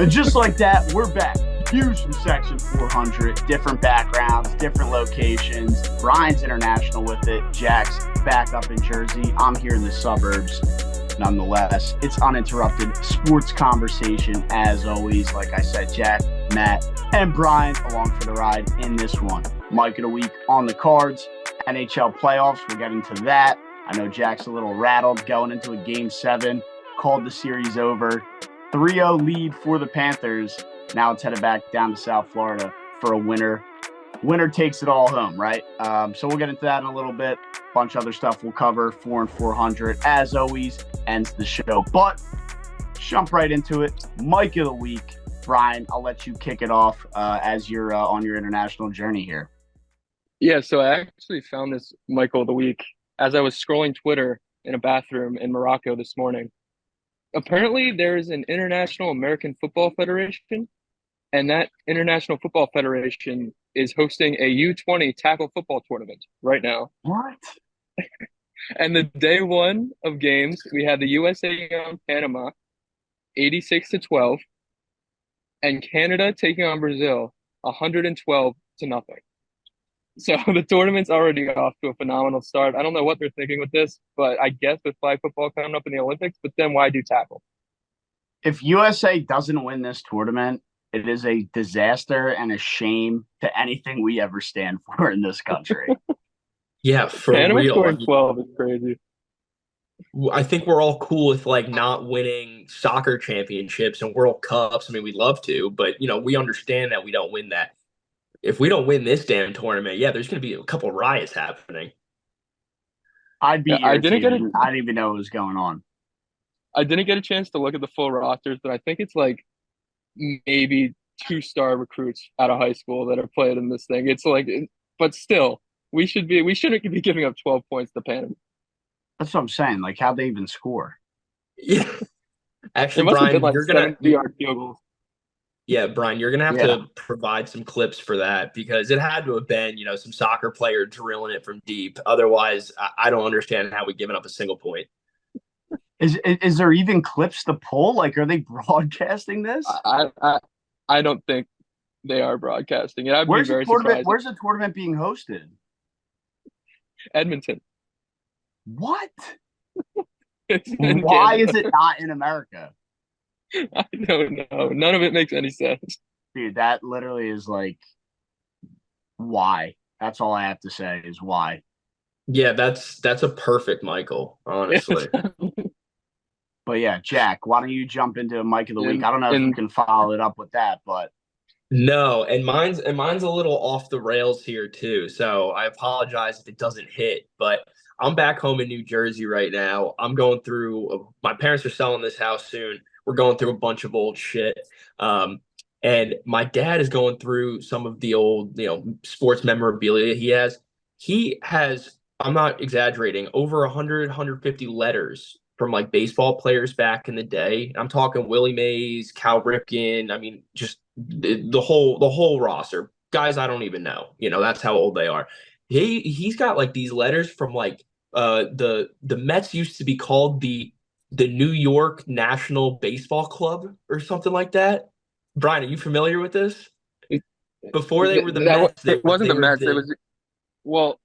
And just like that, we're back. Views from Section 400, different backgrounds, different locations. Brian's international with it. Jack's back up in Jersey. I'm here in the suburbs. Nonetheless, it's uninterrupted sports conversation as always. Like I said, Jack, Matt, and Brian along for the ride in this one. Mike of the week on the cards. NHL playoffs, we're getting to that. I know Jack's a little rattled going into a Game 7. Called the series over. 3-0 lead for the Panthers. Now it's headed back down to South Florida for a winner. Winner takes it all home, right? So we'll get into that in a little bit. Bunch of other stuff we'll cover. 4 and 400, as always, ends the show. But jump right into it. Mike of the week. Brian, I'll let you kick it off as you're on your international journey here. Yeah, so I actually found this Michael of the week as I was scrolling Twitter in a bathroom in Morocco this morning. Apparently, there is an International American Football Federation, and that International Football Federation is hosting a U20 tackle football tournament right now. What? And the day one of games, we had the USA on Panama, 86-12, and Canada taking on Brazil, 112-0. So the tournament's already off to a phenomenal start. I don't know what they're thinking with this, but I guess with flag football coming up in the Olympics, but then why do tackle? If USA doesn't win this tournament, it is a disaster and a shame to anything we ever stand for in this country. Yeah, for Panama real. scoring 12 is crazy. I think we're all cool with like not winning soccer championships and World Cups. I mean, we'd love to, but we understand that we don't win that. If we don't win this damn tournament, yeah, there's going to be a couple riots happening. I'd be I didn't I didn't even know what was going on. I didn't get a chance to look at the full rosters, but I think it's like maybe 2-star recruits out of high school that are playing in this thing. It's like, but still, we shouldn't be giving up 12 points to Panama. That's what I'm saying. Like, how'd they even score? Yeah. Actually, It must have Brian, been like you're going to 70-yard field goals. Yeah, Brian, you're gonna have to provide some clips for that because it had to have been, some soccer player drilling it from deep. Otherwise, I don't understand how we given up a single point. Is there even clips to pull? Like, are they broadcasting this? I don't think they are broadcasting it. I'd Where's be very the tournament? surprised. Where's the tournament being hosted? Edmonton. What? Why is it not in America? I don't know. None of it makes any sense. Dude, that literally is like, why? That's all I have to say is why. Yeah, that's a perfect Michael, honestly. But yeah, Jack, why don't you jump into Mike of the week? I don't know if you can follow it up with that, but no, and mine's a little off the rails here too. So I apologize if it doesn't hit, but I'm back home in New Jersey right now. I'm going through my parents are selling this house soon. We're going through a bunch of old shit. And my dad is going through some of the old, sports memorabilia He has, I'm not exaggerating, over 100, 150 letters from like baseball players back in the day. I'm talking Willie Mays, Cal Ripken. I mean, just the whole roster. Guys I don't even know. That's how old they are. He's got like these letters from like the Mets used to be called the New York National Baseball Club or something like that. Brian, are you familiar with this? Before they were the Mets. It wasn't the Mets. It was, well,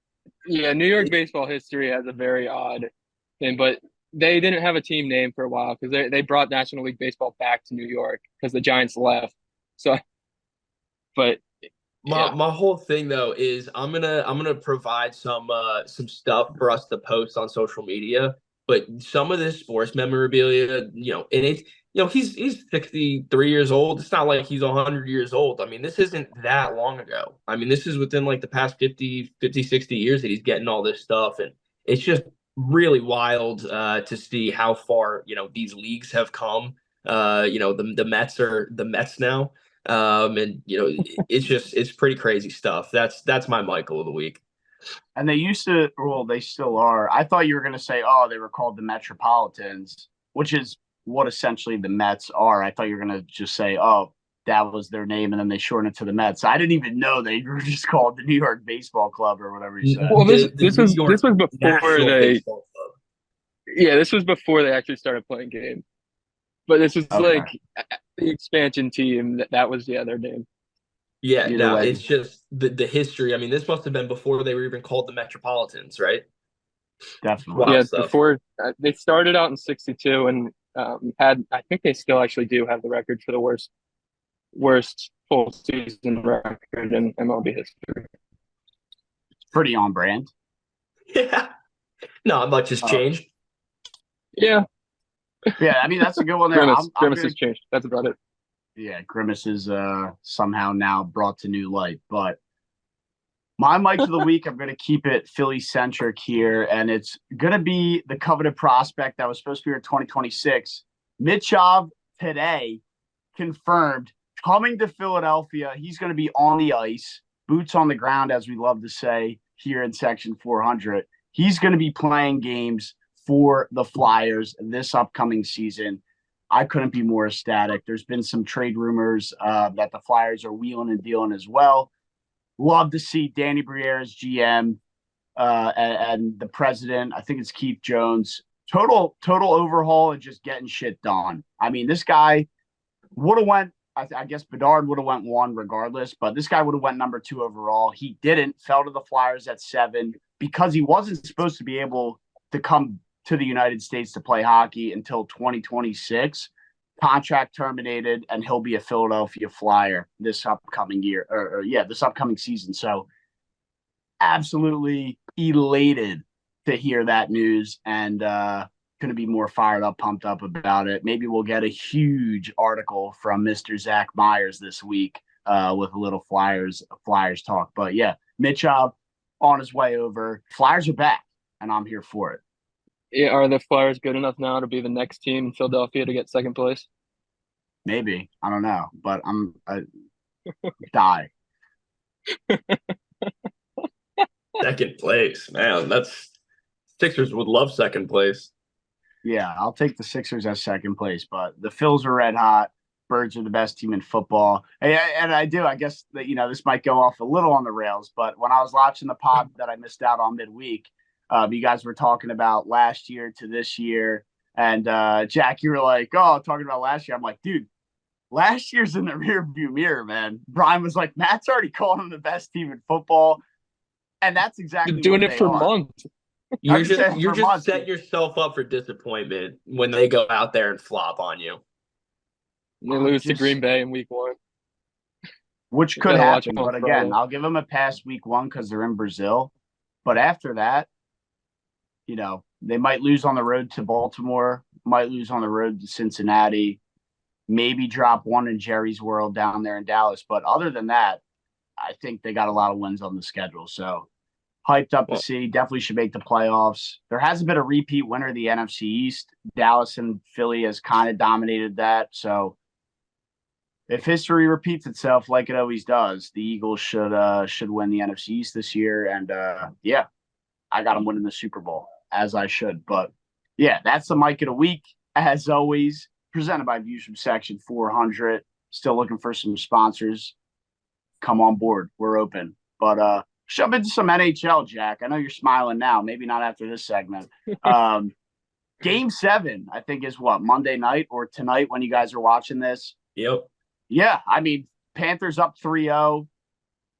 yeah, New York baseball history has a very odd thing, but they didn't have a team name for a while because they brought National League Baseball back to New York because the Giants left. So, but my whole thing though is I'm gonna provide some stuff for us to post on social media. But some of this sports memorabilia, and it's, he's 63 years old. It's not like he's 100 years old. I mean, this isn't that long ago. I mean, this is within like the past 50, 60 years that he's getting all this stuff. And it's just really wild to see how far, these leagues have come. The Mets are the Mets now. And, it's pretty crazy stuff. That's my Michael of the week. And they used to, well, they still are. I thought you were going to say, oh, they were called the Metropolitans, which is what essentially the Mets are. I thought you were going to just say, oh, that was their name, and then they shortened it to the Mets. I didn't even know they were just called the New York Baseball Club or whatever you said. Well, this was before they. Club. Yeah, this was before they actually started playing games. But this is Okay. the expansion team. That was the other name. Yeah, Either no, way. it's just the history. I mean, this must have been before they were even called the Metropolitans, right? Definitely. Wild Yeah, stuff. before they started out in '62 and had I think they still actually do have the record for the worst full season record in MLB history. Pretty on brand. Yeah, not much has Uh, changed. Yeah, yeah, I mean that's a good one there. Grimace. I'm Grimace gonna has changed. That's about it. yeah, Grimace is somehow now brought to new light. But my mic of the week, I'm gonna keep it Philly centric here, and it's gonna be the coveted prospect that was supposed to be here in 2026. Mitchov today confirmed coming to Philadelphia. He's gonna be on the ice, boots on the ground, as we love to say here in Section 400. He's gonna be playing games for the Flyers this upcoming season. I couldn't be more ecstatic. There's been some trade rumors that the Flyers are wheeling and dealing as well. Love to see Danny Briere as GM and the president. I think it's Keith Jones. Total overhaul and just getting shit done. I mean, this guy would have went. I guess Bedard would have went one regardless, but this guy would have went number 2 overall. He didn't. Fell to the Flyers at 7 because he wasn't supposed to be able to come to the United States to play hockey until 2026. Contract terminated, and he'll be a Philadelphia Flyer this upcoming year, or this upcoming season. So, absolutely elated to hear that news, and going to be more fired up, pumped up about it. Maybe we'll get a huge article from Mr. Zach Myers this week with a little Flyers talk. But yeah, Mitchell on his way over. Flyers are back, and I'm here for it. Yeah, are the Flyers good enough now to be the next team in Philadelphia to get second place? Maybe. I don't know, but I die. Second place, man. That's Sixers would love second place. Yeah, I'll take the Sixers as second place, but the Phils are red hot. Birds are the best team in football. And I do. I guess that, this might go off a little on the rails, but when I was watching the pod that I missed out on midweek, you guys were talking about last year to this year. And Jack, you were like, oh, talking about last year. I'm like, dude, last year's in the rearview mirror, man. Brian was like, Matt's already calling them the best team in football. And that's exactly You're doing what it they for are. months. You're just setting yourself up for disappointment when they go out there and flop on you. They lose to Green Bay in week 1. Which could happen, but again, I'll give them a pass week 1 because they're in Brazil. But after that, they might lose on the road to Baltimore, might lose on the road to Cincinnati, maybe drop one in Jerry's World down there in Dallas. But other than that, I think they got a lot of wins on the schedule. So hyped up to see. Definitely should make the playoffs. There hasn't been a repeat winner of the NFC East. Dallas and Philly has kind of dominated that. So if history repeats itself like it always does, the Eagles should win the NFC East this year. And yeah, I got them winning the Super Bowl, as I should. But yeah, that's the mic of the week, as always, presented by Views from Section 400. Still looking for some sponsors. Come on board. We're open. But jump into some NHL, Jack. I know you're smiling now. Maybe not after this segment. Game 7, I think, is what, Monday night or tonight when you guys are watching this? Yep. Yeah, I mean, Panthers up 3-0.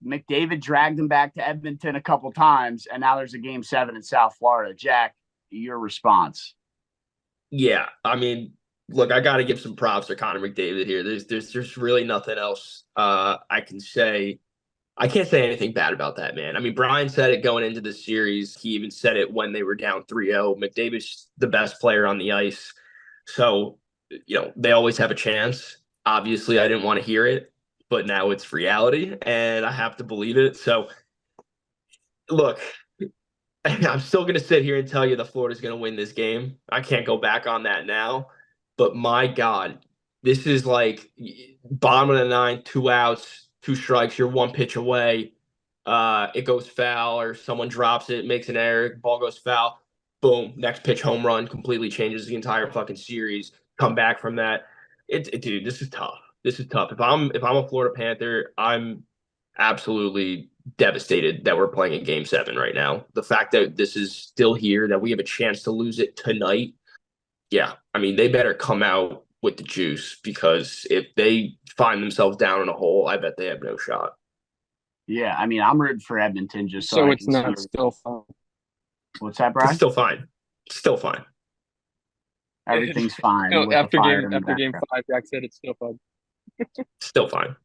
McDavid dragged them back to Edmonton a couple times, and now there's a Game 7 in South Florida. Jack, your response? Yeah, I mean, look, I got to give some props to Connor McDavid here. There's really nothing else I can say. I can't say anything bad about that, man. I mean, Brian said it going into the series. He even said it when they were down 3-0. McDavid's the best player on the ice. So, they always have a chance. Obviously, I didn't want to hear it, but now it's reality, and I have to believe it. So, look, I'm still going to sit here and tell you that Florida's going to win this game. I can't go back on that now. But my God, this is like bottom of the 9, 2 outs, 2 strikes. You're 1 pitch away. It goes foul, or someone drops it, makes an error, ball goes foul. Boom, next pitch, home run, completely changes the entire fucking series. Come back from that. Dude, this is tough. This is tough. If I'm a Florida Panther, I'm absolutely devastated that we're playing in Game 7 right now. The fact that this is still here, that we have a chance to lose it tonight. Yeah, I mean, they better come out with the juice, because if they find themselves down in a hole, I bet they have no shot. Yeah, I mean, I'm rooting for Edmonton just so So I it's can see. not still fun. What's that, It's Brian? still fine. Still fine. Everything's fine No, with the fire in the after game background. 5, Jack said it's still fun. Still fine.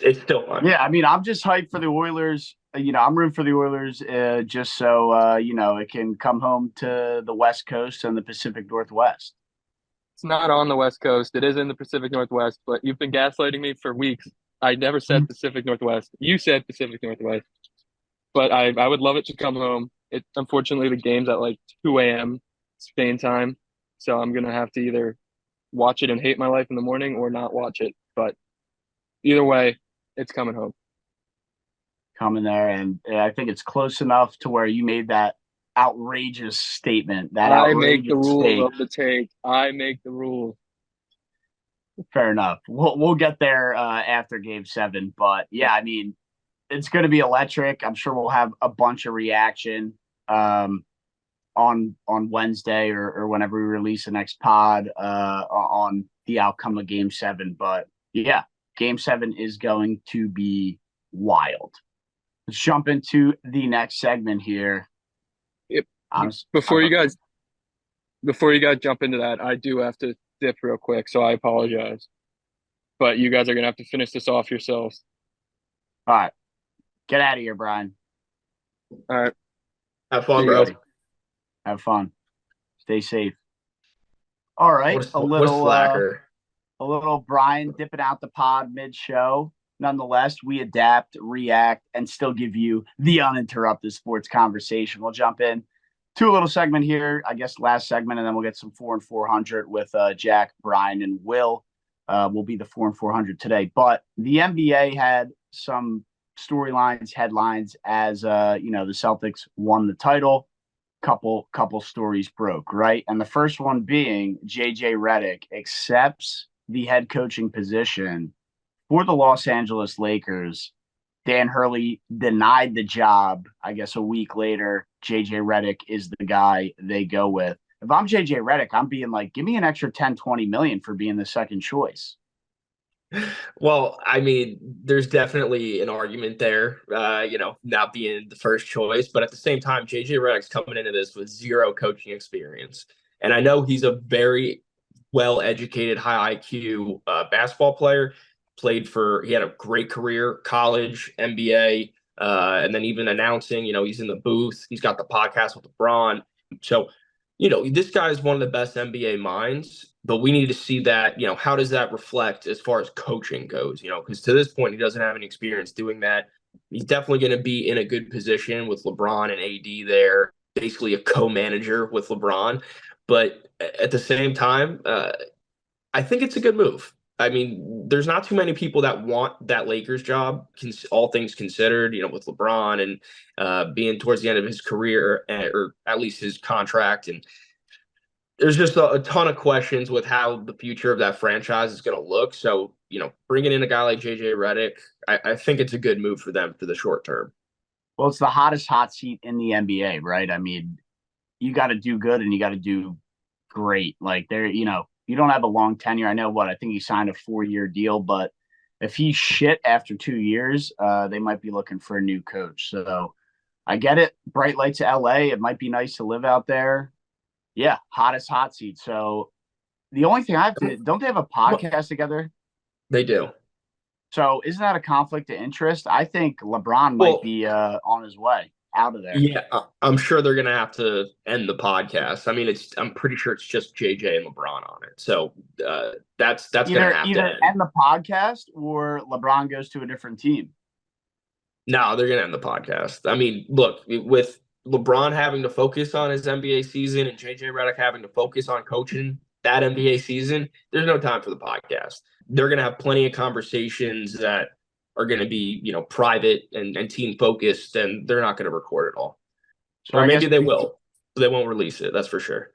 It's still fine. Yeah, I mean, I'm just hyped for the Oilers. I'm rooting for the Oilers just so it can come home to the West Coast and the Pacific Northwest. It's not on the West Coast. It is in the Pacific Northwest, but you've been gaslighting me for weeks. I never said Pacific Northwest. You said Pacific Northwest. But I would love it to come home. Unfortunately, the game's at like 2 a.m. Spain time. So I'm going to have to either watch it and hate my life in the morning or not watch it. But either way, it's coming home. Coming there, and I think it's close enough to where you made that outrageous statement. That I make outrageous the rules take. of the take. I make the rules. Fair enough. We'll get there after Game 7, but yeah, I mean, it's going to be electric. I'm sure we'll have a bunch of reaction on Wednesday or whenever we release the next pod on the outcome of Game 7. But yeah, Game 7 is going to be wild. Let's jump into the next segment here. Yep. Before you guys jump into that, I do have to dip real quick, so I apologize. But you guys are gonna have to finish this off yourselves. All right. Get out of here, Brian. All right. Have fun, bro. Have fun. Stay safe. All right. What a slacker. A little Brian dipping out the pod mid-show. Nonetheless, we adapt, react, and still give you the uninterrupted sports conversation. We'll jump in to a little segment here, I guess last segment, and then we'll get some 4 and 400 with Jack, Brian, and Will. Will be the 4 and 400 today. But the NBA had some storylines, headlines as the Celtics won the title. Couple stories broke, right? And the first one being JJ Redick accepts the head coaching position for the Los Angeles Lakers. Dan Hurley denied the job. I guess a week later, JJ Redick is the guy they go with. If I'm JJ Redick, I'm being like, give me an extra 10, 20 million for being the second choice. Well, I mean, there's definitely an argument there, not being the first choice. But at the same time, JJ Redick's coming into this with zero coaching experience. And I know he's a very well-educated, high IQ basketball player. He had a great career, college, NBA, and then even announcing, he's in the booth. He's got the podcast with LeBron. So, this guy is one of the best NBA minds, but we need to see that, how does that reflect as far as coaching goes, because to this point, he doesn't have any experience doing that. He's definitely going to be in a good position with LeBron and AD there, basically a co-manager with LeBron. But at the same time, I think it's a good move. I mean, there's not too many people that want that Lakers job, all things considered, with LeBron and being towards the end of his career, or at least his contract. And there's just a ton of questions with how the future of that franchise is going to look. So, bringing in a guy like JJ Redick, I think it's a good move for them for the short term. Well, it's the hottest hot seat in the NBA, right? I mean, you got to do good and you got to do great. Like you don't have a long tenure. I know I think he signed a 4-year deal, but if he's shit after 2 years, they might be looking for a new coach. So I get it. Bright lights of LA. It might be nice to live out there. Yeah. Hottest hot seat. So the only thing don't they have a podcast together? They do. So isn't that a conflict of interest? I think LeBron might be on his way out of there. Yeah, I'm sure they're going to have to end the podcast. I mean, I'm pretty sure it's just JJ and LeBron on it. So that's going to have to end the podcast or LeBron goes to a different team. No, they're going to end the podcast. I mean, look, with LeBron having to focus on his NBA season and JJ Redick having to focus on coaching that NBA season, there's no time for the podcast. They're going to have plenty of conversations that are going to be, private and team focused, and they're not going to record it all. So or maybe they will. But they won't release it. That's for sure.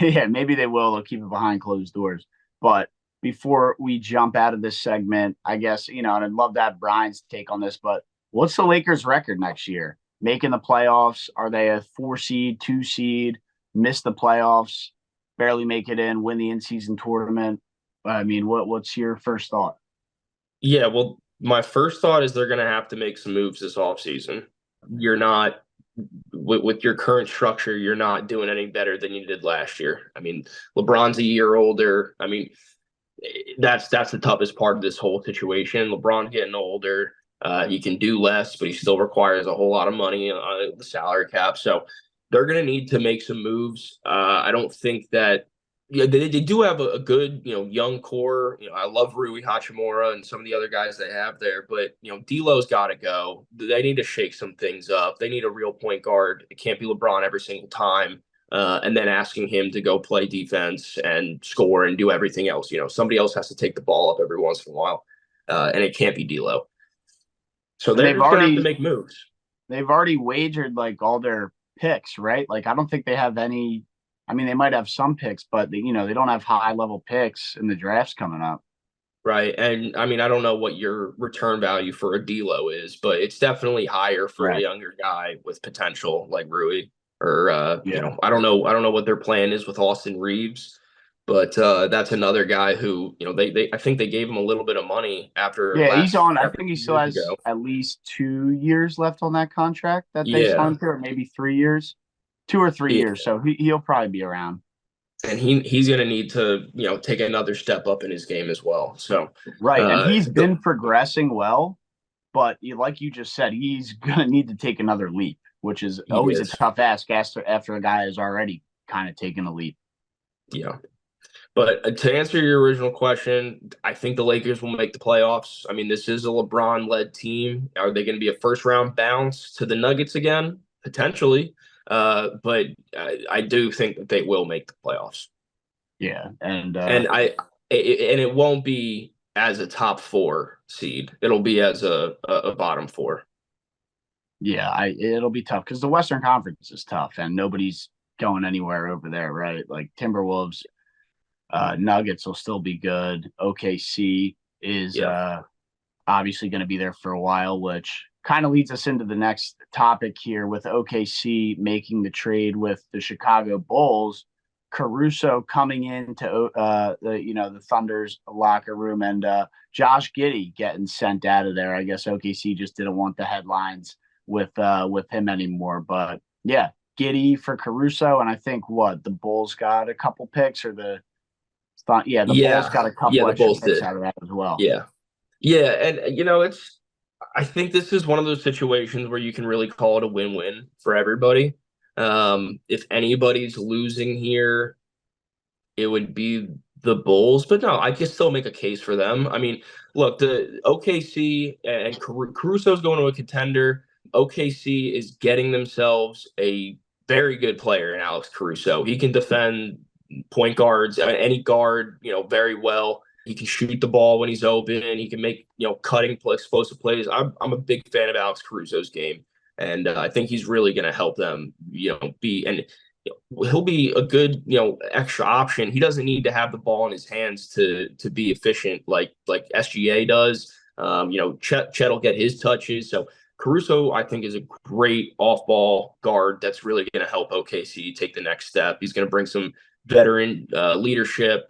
Yeah, maybe they will. They'll keep it behind closed doors. But before we jump out of this segment, I guess, and I'd love to have Brian's take on this, but what's the Lakers' record next year? Making the playoffs? Are they a 4 seed, 2 seed, miss the playoffs, barely make it in, win the in-season tournament? I mean, what's your first thought? Yeah, well, my first thought is they're going to have to make some moves this offseason. You're not with your current structure, you're not doing any better than you did last year. I mean, LeBron's a year older. I mean, that's the toughest part of this whole situation. LeBron's getting older. He can do less, but he still requires a whole lot of money on the salary cap. So they're going to need to make some moves. I don't think that. Yeah, they do have a good, young core. I love Rui Hachimura and some of the other guys they have there, but D'Lo's got to go. They need to shake some things up. They need a real point guard. It can't be LeBron every single time, and then asking him to go play defense and score and do everything else. Somebody else has to take the ball up every once in a while, and it can't be D'Lo. So And they're just gonna have to make moves. they've already wagered like all their picks, right? Like I don't think they have any. I mean, they might have some picks, but they don't have high level picks in the drafts coming up. Right. And I mean, I don't know what your return value for a D'Lo is, but it's definitely higher for a Right. younger guy with potential like Rui. Or Yeah. I don't know. I don't know what their plan is with Austin Reeves, but that's another guy who, they I think they gave him a little bit of money after Yeah, he's last on. I after think he still 2 years has ago. at least 2 years left on that contract that they Yeah. signed for, or maybe 3 years, 2 or 3 years. Yeah. So he'll probably be around. And he's gonna need to, take another step up in his game as well. So Right. And he's the been progressing well, but like you just said, he's going to need to take another leap, which is he always a is. tough ask after a guy has already kind of taken a leap. Yeah. But to answer your original question, I think the Lakers will make the playoffs. I mean, this is a LeBron-led team. Are they going to be a first-round bounce to the Nuggets again? Potentially. But I do think that they will make the playoffs. Yeah. And And it won't be as a top four seed. It'll be as a bottom four. yeah, it'll be tough because the Western Conference is tough and nobody's going anywhere over there, right? Like Timberwolves, Nuggets will still be good. OKC is Yeah. obviously going to be there for a while, which kind of leads us into the next topic here with OKC making the trade with the Chicago Bulls. Caruso coming into the Thunder's locker room and Josh Giddey getting sent out of there. I guess OKC just didn't want the headlines with him anymore. But yeah, Giddey for Caruso, and I think the Bulls got a couple picks or the Bulls got a Yeah, couple the extra Bulls picks did. out of that as well. Yeah. Yeah, and it's I think this is one of those situations where you can really call it a win-win for everybody. If anybody's losing here, it would be the Bulls, but no, I can still make a case for them. I mean, look, the OKC and Caruso's going to a contender. OKC is getting themselves a very good player in Alex Caruso. He can defend point guards, any guard, very well. He can shoot the ball when he's open. He can make, cutting, explosive plays. I'm a big fan of Alex Caruso's game, and I think he's really going to help them, be and he'll be a good, extra option. He doesn't need to have the ball in his hands to be efficient like SGA does. Chet will get his touches. So Caruso, I think, is a great off-ball guard that's really going to help OKC take the next step. He's going to bring some veteran leadership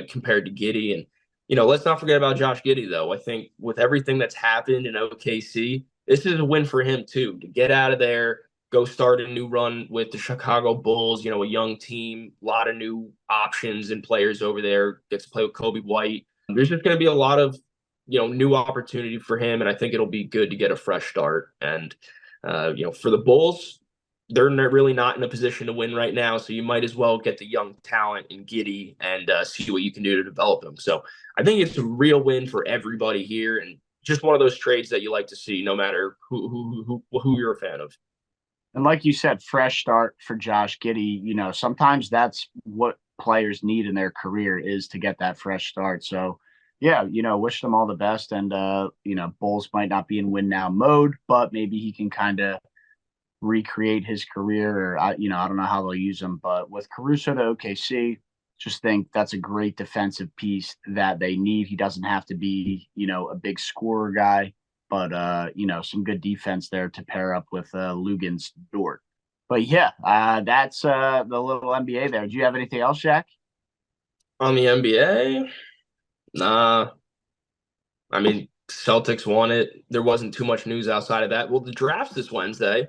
compared to Giddey. And, let's not forget about Josh Giddey, though. I think with everything that's happened in OKC, this is a win for him, too, to get out of there, go start a new run with the Chicago Bulls, a young team, a lot of new options and players over there, gets to play with Kobe White. There's just going to be a lot of, new opportunity for him. And I think it'll be good to get a fresh start. And, for the Bulls, they're really not in a position to win right now. So you might as well get the young talent in Giddey and see what you can do to develop them. So I think it's a real win for everybody here. And just one of those trades that you like to see, no matter who you're a fan of. And like you said, fresh start for Josh Giddey. Sometimes that's what players need in their career is to get that fresh start. So, yeah, wish them all the best. And, Bulls might not be in win now mode, but maybe he can kind of recreate his career. Or, I don't know how they'll use him. But with Caruso to OKC, just think that's a great defensive piece that they need. He doesn't have to be, a big scorer guy but some good defense there to pair up with Lugan's Dort. But yeah, that's the little NBA there. Do you have anything else, Jack? On the NBA, Nah, I mean, Celtics won it. There wasn't too much news outside of that. Well, the draft's this Wednesday.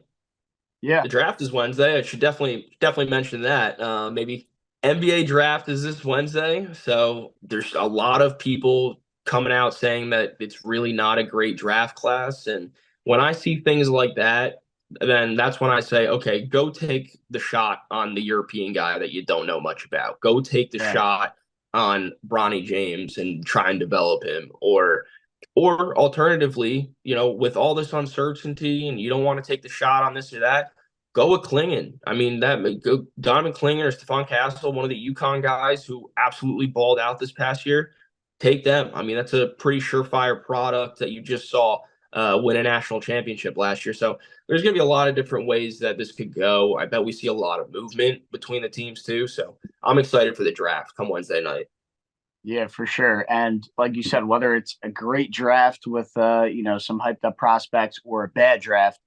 Yeah, The draft is Wednesday. I should definitely mention that. Maybe NBA draft is this Wednesday. So there's a lot of people coming out saying that it's really not a great draft class. And when I see things like that, then that's when I say, okay, go take the shot on the European guy that you don't know much about. Go take the yeah, shot on Bronny James and try and develop him. Or alternatively, with all this uncertainty and you don't want to take the shot on this or that, go with Klingon. I mean, go Donovan Klingon or Stephon Castle, one of the UConn guys who absolutely balled out this past year. Take them. I mean, that's a pretty surefire product that you just saw win a national championship last year. So there's going to be a lot of different ways that this could go. I bet we see a lot of movement between the teams too. So I'm excited for the draft come Wednesday night. yeah, for sure. And like you said, whether it's a great draft with some hyped up prospects or a bad draft,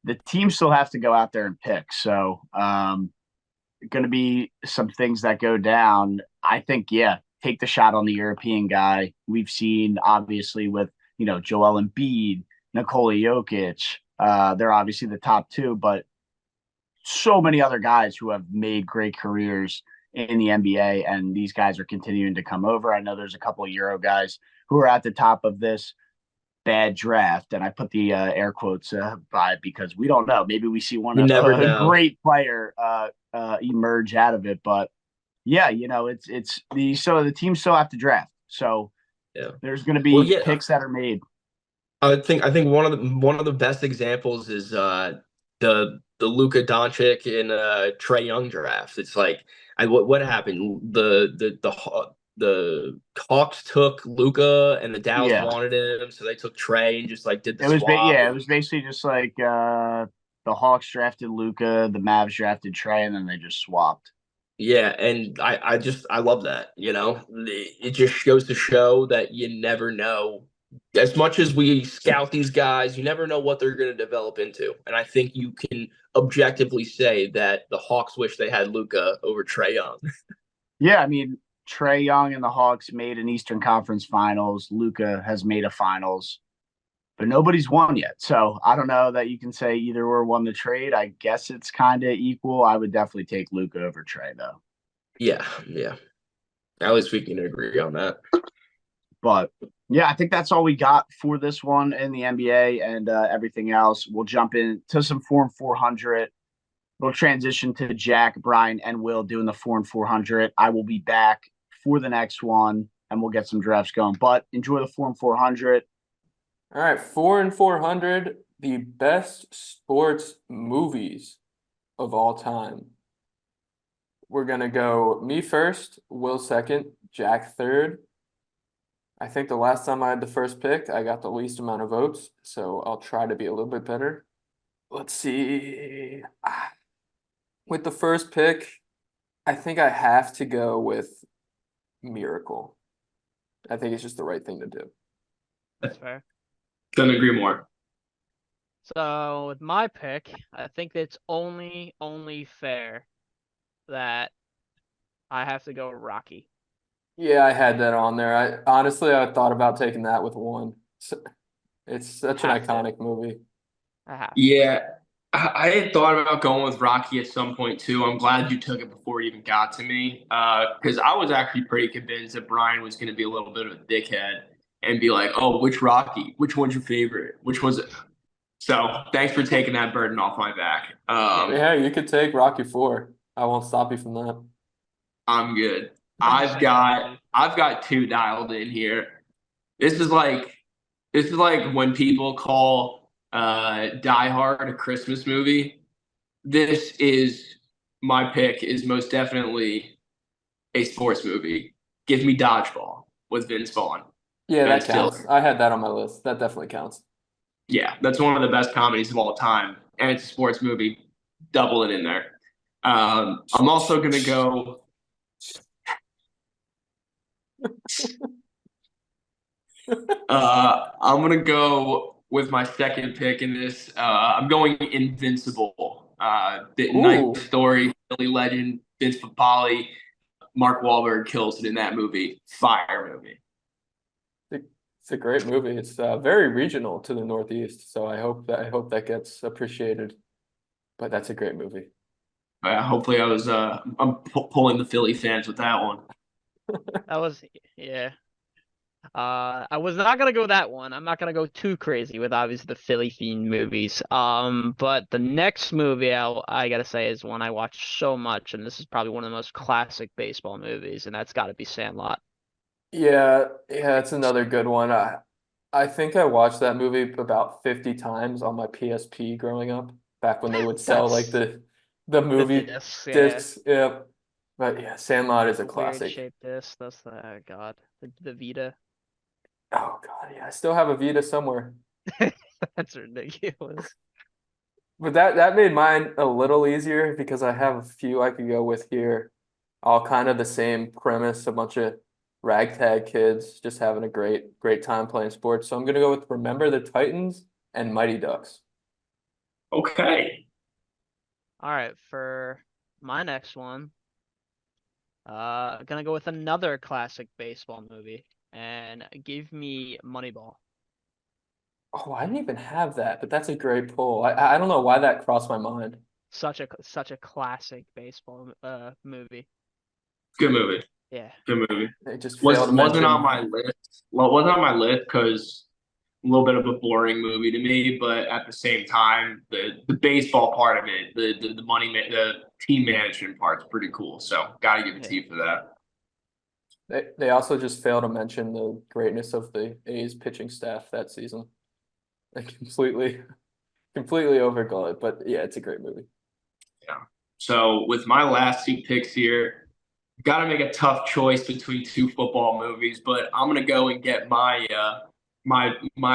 the teams still have to go out there and pick. So, going to be some things that go down. I think, yeah, take the shot on the European guy. We've seen obviously with Joel Embiid, Nikola Jokic. They're obviously the top two, but so many other guys who have made great careers in the NBA, and these guys are continuing to come over. I know there's a couple of Euro guys who are at the top of this bad draft, and I put the air quotes by it because we don't know. Maybe we see You never a know. great player emerge out of it, but yeah, it's the teams still have to draft. So Yeah. there's going to Well, be yeah. picks that are made. I think one of the best examples is the Luka Doncic and Trae Young draft. It's like what happened? The Hawks took Luka and the Dallas Yeah, wanted him, so they took Trae and just like did the swap. it was basically just like the Hawks drafted Luca, the Mavs drafted Trey, and then they just swapped. Yeah, and I love that. It just goes to show that you never know. As much as we scout these guys, you never know what they're going to develop into. And I think you can objectively say that the Hawks wish they had Luca over Trae Young. Yeah, I mean Trey Young and the Hawks made an Eastern Conference Finals. Luca has made a Finals, but nobody's won yet. So I don't know that you can say either or won the trade. I guess it's kind of equal. I would definitely take Luca over Trey though. Yeah, yeah. At least we can agree on that. But yeah, I think that's all we got for this one in the NBA and everything else. We'll jump into some Form 400. We'll transition to Jack, Brian, and Will doing the 4 and 400. I will be back for the next one, and we'll get some drafts going. But enjoy the Form 400. All right, 4 and 400, the best sports movies of all time. We're gonna go me first, Will second, Jack third. I think the last time I had the first pick, I got the least amount of votes, so I'll try to be a little bit better. Let's see. With the first pick, I think I have to go with Miracle. I think it's just the right thing to do. That's fair. Couldn't agree more. So with my pick, I think it's only fair that I have to go Rocky. Yeah, I had that on there. I thought about taking that with one. It's such an Have to. iconic movie. I have. Yeah, I had thought about going with Rocky at some point too. I'm glad you took it before it even got to me, because I was actually pretty convinced that Brian was going to be a little bit of a dickhead and be like, "Oh, which Rocky? Which one's your favorite? Which was it?" So thanks for taking that burden off my back. Yeah, you could take Rocky 4. I won't stop you from that. I'm good. I've got two dialed in here. This is like when people call Die Hard a Christmas movie. This is my pick is most definitely a sports movie. Give me Dodgeball with Vince Vaughn. Yeah, Ben that counts. Stiller. I had that on my list. That definitely counts. Yeah, that's one of the best comedies of all time, and it's a sports movie. Double it in there. I'm also gonna go. I'm gonna go with my second pick in this. I'm going Invincible. The nice story, Philly legend Vince Papale, Mark Wahlberg kills it in that movie. Fire movie. It's a great movie. It's very regional to the Northeast, so I hope that gets appreciated. But that's a great movie. Hopefully, I'm pulling the Philly fans with that one. That was yeah. I was not gonna go that one. I'm not gonna go too crazy with obviously the Philly themed movies. But the next movie I gotta say is one I watched so much, and this is probably one of the most classic baseball movies, and that's got to be Sandlot. Yeah, it's another good one. I think I watched that movie about 50 times on my PSP growing up, back when they would sell like That's the the movie discs, yeah. discs. Yeah. But yeah, Sandlot is a The weird classic. shaped disc. That's the oh God, the Vita. Oh God, yeah, I still have a Vita somewhere. That's ridiculous. But that made mine a little easier because I have a few I could go with here. All kind of the same premise, a bunch of ragtag kids just having a great time playing sports. So I'm gonna go with Remember the Titans and Mighty Ducks. Okay. All right, for my next one, gonna go with another classic baseball movie, and give me Moneyball. Oh, I didn't even have that, but that's a great pull. I don't know why that crossed my mind. Such a classic baseball movie. Good movie. Yeah. Good movie. They just failed to Wasn't on mention. my list. Well, wasn't on my list because a little bit of a boring movie to me, but at the same time, the baseball part of it, the team management part's pretty cool. So gotta give it to Yeah. you for that. They also just failed to mention the greatness of the A's pitching staff that season. They completely overgo it, but yeah, it's a great movie. Yeah. So with my last two picks here, got to make a tough choice between two football movies, but I'm gonna go and get my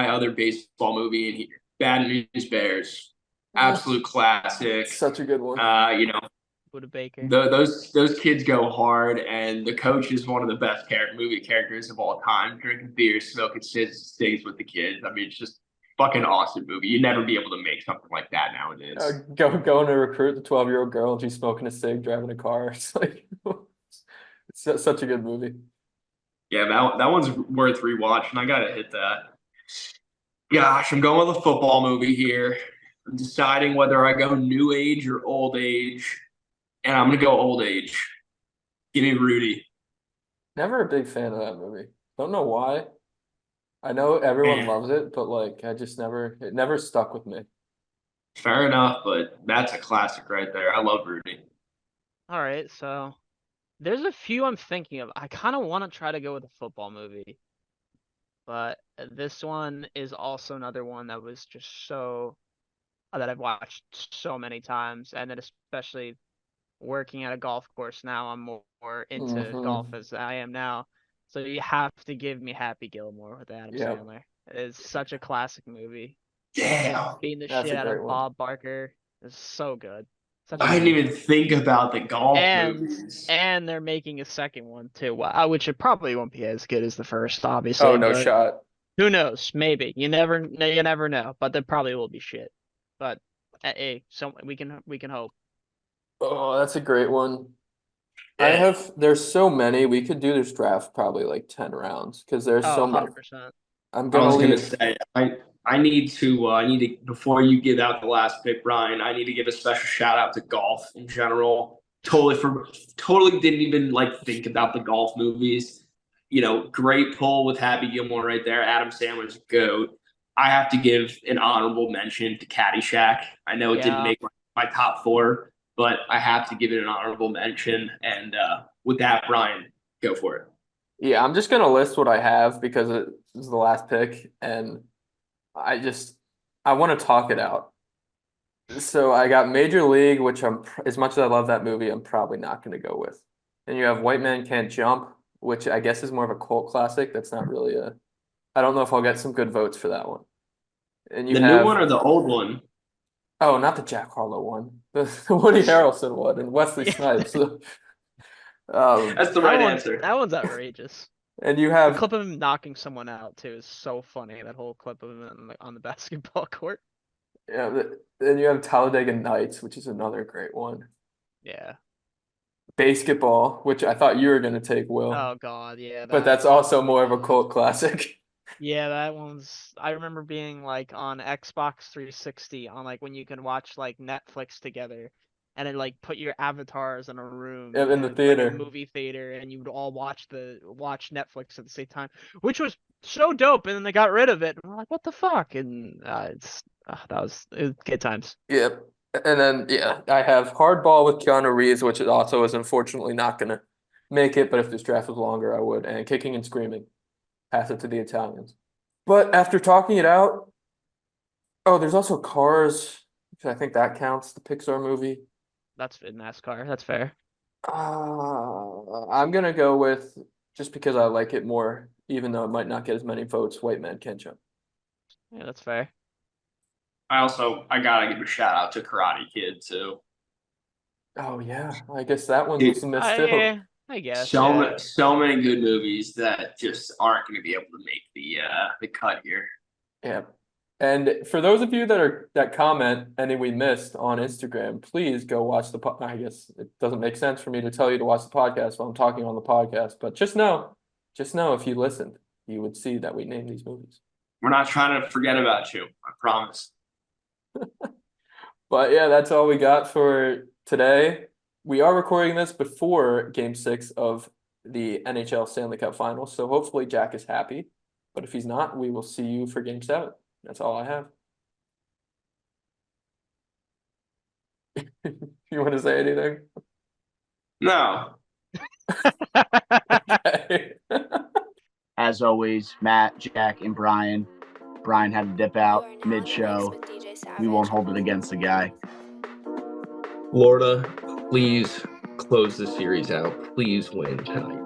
other baseball movie in here. Bad News Bears, absolute classic. Such a good one. You know, Buda Baker. those kids go hard, and the coach is one of the best movie characters of all time. Drinking beer, smoking cigs with the kids. I mean, it's just fucking awesome movie. You'd never be able to make something like that nowadays. Going to recruit the 12-year-old girl and she's smoking a cig, driving a car. It's like it's such a good movie. Yeah, that one's worth rewatching. I gotta hit that. Gosh, I'm going with a football movie here. I'm deciding whether I go new age or old age, and I'm gonna go old age. Give me Rudy. Never a big fan of that movie. Don't know why. I know everyone Man. loves it, but like it never stuck with me. Fair enough, but that's a classic right there. I love Rudy. All right, so there's a few I'm thinking of. I kind of want to try to go with a football movie, but this one is also another one that was just so that I've watched so many times, and then especially working at a golf course now, I'm more into golf as I am now. So you have to give me Happy Gilmore with Adam Yep. Sandler. It's such a classic movie. Damn. Beating the That's shit a out great of one. Bob Barker is so good. Such a I didn't even think about the golf movies. and they're making a second one too, which it probably won't be as good as the first, obviously. Oh, no but shot. who knows? Maybe you never know. But there probably will be shit. But hey, so we can hope. Oh, that's a great one. There's so many. We could do this draft probably like 10 rounds because there's so many. 100%. I'm I gonna was gonna leave. say I need to before you give out the last pick, Brian. I need to give a special shout out to golf in general. Totally didn't even like think about the golf movies. You know, great pull with Happy Gilmore right there. Adam Sandler's a goat. I have to give an honorable mention to Caddyshack. I know it didn't Yeah. make my top four, but I have to give it an honorable mention. And with that, Brian, go for it. Yeah, I'm just gonna list what I have because it is the last pick, and I want to talk it out. So I got Major League, which as much as I love that movie, I'm probably not gonna go with. And you have White Man Can't Jump, which I guess is more of a cult classic. That's not really I don't know if I'll get some good votes for that one. And you The have new one or the old one? Oh, not the Jack Harlow one, the Woody Harrelson one, and Wesley Yeah. Snipes. That's the right answer. That one's outrageous. And you The have clip of him knocking someone out too is so funny. That whole clip of him on the basketball court. then you have Talladega Nights, which is another great one. Yeah. Basketball, which I thought you were going to take, Will. Oh God, yeah. But that's also more of a cult classic. Yeah, that one's. I remember being like on Xbox 360 on like when you can watch like Netflix together, and it like put your avatars in a room In the like a theater. movie theater, and you would all watch Netflix at the same time, which was so dope. And then they got rid of it, and we're like, what the fuck? And it was good times. Yep. And then yeah, I have Hardball with Keanu Reeves, which also is unfortunately not gonna make it, but if this draft was longer, I would. And Kicking and Screaming, pass it to the Italians. But after talking it out, oh, there's also Cars, which I think that counts, the Pixar movie. That's in NASCAR. That's fair. I'm gonna go with, just because I like it more, even though it might not get as many votes, White Man Can't Jump. Yeah, that's fair. I gotta give a shout out to Karate Kid too. Oh yeah, I guess that one was missed too. Yeah, I guess. So many good movies that just aren't going to be able to make the cut here. Yeah. And for those of you that comment any we missed on Instagram, please go watch I guess it doesn't make sense for me to tell you to watch the podcast while I'm talking on the podcast, but just know if you listened, you would see that we named these movies. We're not trying to forget about you, I promise. But yeah, that's all we got for today. We are recording this before Game 6 of the NHL Stanley Cup Finals, so hopefully Jack is happy. But if he's not, we will see you for Game 7. That's all I have. You want to say anything? No. Okay. As always, Matt, Jack, and Brian. Brian had to dip out mid-show. We won't hold it against the guy. Florida, please close the series out. Please win tonight.